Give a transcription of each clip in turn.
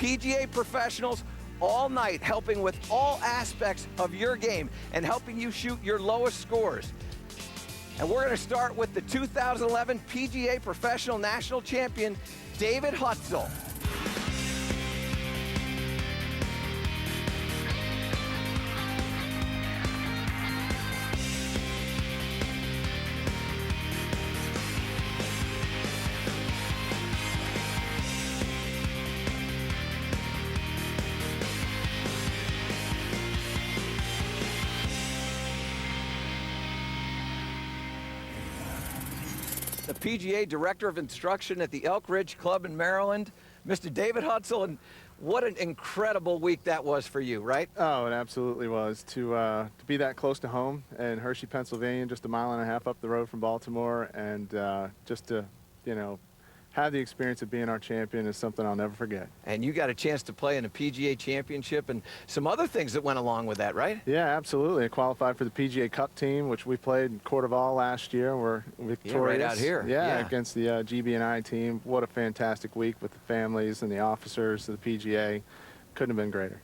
PGA professionals all night, helping with all aspects of your game and helping you shoot your lowest scores. And we're going to start with the 2011 PGA Professional National Champion, David Hutsell. The PGA Director of Instruction at the Elk Ridge Club in Maryland, Mr. David Hutsell, and what an incredible week that was for you, right? Oh, it absolutely was. To be that close to home in Hershey, Pennsylvania, just a mile and a half up the road from Baltimore, and just to, have the experience of being our champion is something I'll never forget. And you got a chance to play in a PGA championship and some other things that went along with that, right? Yeah, absolutely. I qualified for the PGA Cup team, which we played in Court of All last year. We're victorious. Yeah, right out here. Yeah, against the GB&I team. What a fantastic week with the families and the officers of the PGA. Couldn't have been greater.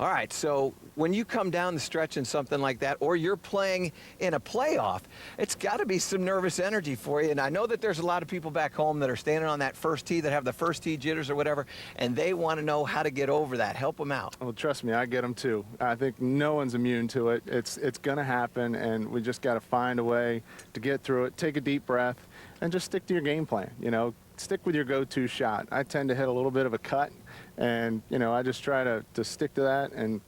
All right, so when you come down the stretch in something like that, or you're playing in a playoff, it's got to be some nervous energy for you. And I know that there's a lot of people back home that are standing on that first tee, that have the first tee jitters or whatever, and they want to know how to get over that. Help them out. Well, trust me, I get them too. I think no one's immune to it. It's going to happen, and we just got to find a way to get through it. Take a deep breath, and just stick to your game plan. Stick with your go-to shot. I tend to hit a little bit of a cut, and I just try to stick to that, and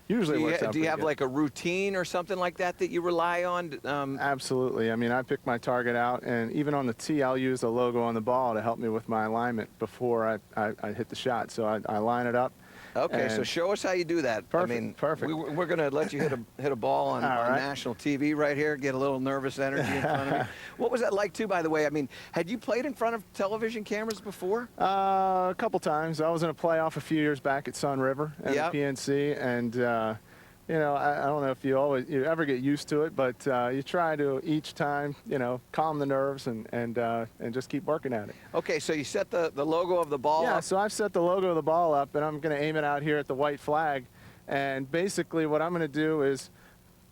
usually it works out. Do you have like a routine or something like that you rely on? Absolutely. I mean, I pick my target out, and even on the tee, I'll use the logo on the ball to help me with my alignment before I hit the shot. So I line it up. Okay, so show us how you do that. Perfect, I mean, perfect. We're going to let you hit a ball on national TV right here, get a little nervous energy in front of me. What was that like, too, by the way? I mean, had you played in front of television cameras before? A couple times. I was in a playoff a few years back at Sun River at the PNC, and I don't know if you ever get used to it, but you try to each time, calm the nerves and just keep working at it. Okay, so you set the logo of the ball up? Yeah, so I've set the logo of the ball up, and I'm going to aim it out here at the white flag. And basically what I'm going to do is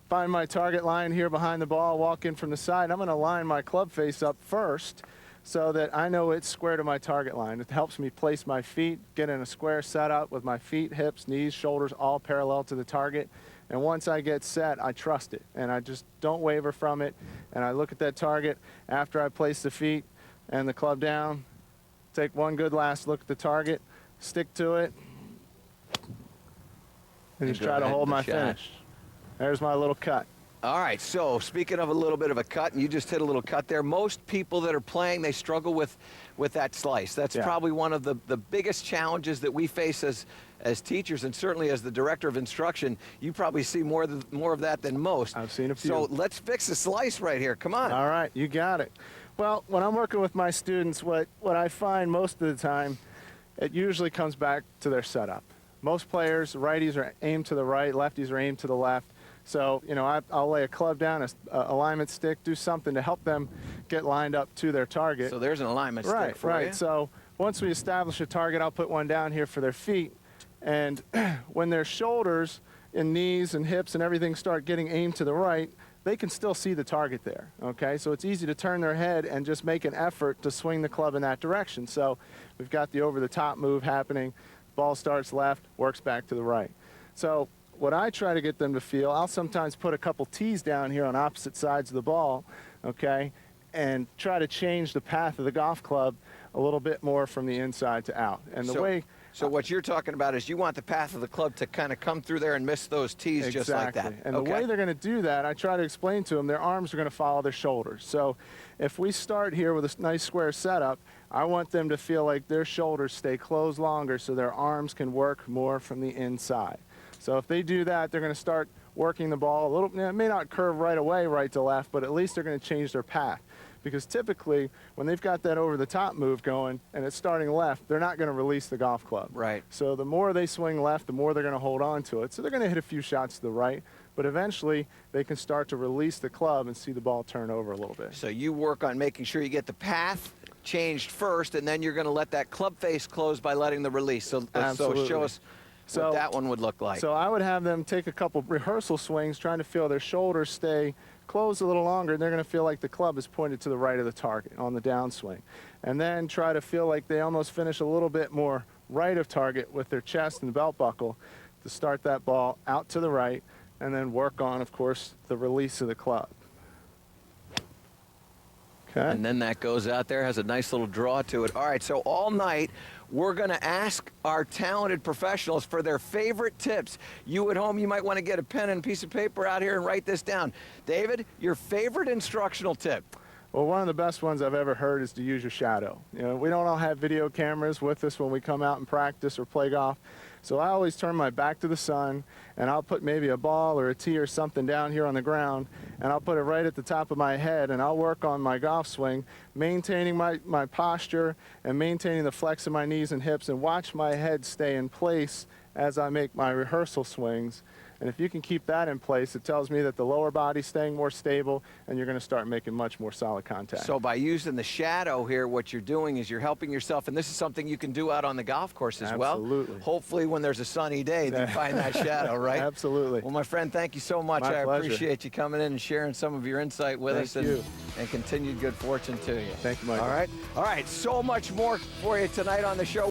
find my target line here behind the ball, walk in from the side. I'm going to line my club face up first so that I know it's square to my target line. It helps me place my feet, get in a square setup with my feet, hips, knees, shoulders all parallel to the target. And once I get set, I trust it, and I just don't waver from it. And I look at that target after I place the feet and the club down, take one good last look at the target, stick to it, and just try to hold my finish. There's my little cut. All right, so speaking of a little bit of a cut, and you just hit a little cut there, most people that are playing, they struggle with that slice. That's probably one of the biggest challenges that we face as teachers, and certainly as the director of instruction. You probably see more of that than most. I've seen a few. So let's fix the slice right here. Come on. All right, you got it. Well, when I'm working with my students, what I find most of the time, it usually comes back to their setup. Most players, righties are aimed to the right, lefties are aimed to the left. So, I'll lay a club down, a alignment stick, do something to help them get lined up to their target. So there's an alignment stick for you. Right. So once we establish a target, I'll put one down here for their feet. And when their shoulders and knees and hips and everything start getting aimed to the right, they can still see the target there, okay? So it's easy to turn their head and just make an effort to swing the club in that direction. So we've got the over-the-top move happening. Ball starts left, works back to the right. So what I try to get them to feel, I'll sometimes put a couple tees down here on opposite sides of the ball, okay, and try to change the path of the golf club a little bit more from the inside to out. And the way... So what you're talking about is you want the path of the club to kind of come through there and miss those tees just like that. And the way they're going to do that, I try to explain to them, their arms are going to follow their shoulders. So if we start here with a nice square setup, I want them to feel like their shoulders stay closed longer so their arms can work more from the inside. So if they do that, they're going to start working the ball a little. It may not curve right away right to left, but at least they're going to change their path. Because typically, when they've got that over-the-top move going and it's starting left, they're not going to release the golf club. Right. So the more they swing left, the more they're going to hold on to it. So they're going to hit a few shots to the right, but eventually they can start to release the club and see the ball turn over a little bit. So you work on making sure you get the path changed first, and then you're going to let that club face close by letting the release. So show us what that one would look like. So I would have them take a couple rehearsal swings, trying to feel their shoulders stay closed a little longer, and they're going to feel like the club is pointed to the right of the target on the downswing. And then try to feel like they almost finish a little bit more right of target with their chest and belt buckle to start that ball out to the right, and then work on, of course, the release of the club. Okay. And then that goes out there, has a nice little draw to it. All right, so all night, we're going to ask our talented professionals for their favorite tips. You at home, you might want to get a pen and a piece of paper out here and write this down. David, your favorite instructional tip? Well, one of the best ones I've ever heard is to use your shadow. You know, we don't all have video cameras with us when we come out and practice or play golf. So I always turn my back to the sun, and I'll put maybe a ball or a tee or something down here on the ground, and I'll put it right at the top of my head, and I'll work on my golf swing, maintaining my posture and maintaining the flex of my knees and hips, and watch my head stay in place as I make my rehearsal swings. And if you can keep that in place, it tells me that the lower body's staying more stable, and you're going to start making much more solid contact. So by using the shadow here, what you're doing is you're helping yourself, and this is something you can do out on the golf course as well. Absolutely. Hopefully when there's a sunny day, you find that shadow, right? Absolutely. Well, my friend, thank you so much. My I pleasure. appreciate you coming in and sharing some of your insight with us. Thank you. And continued good fortune to you. Thank you, Michael. All right. So much more for you tonight on the show.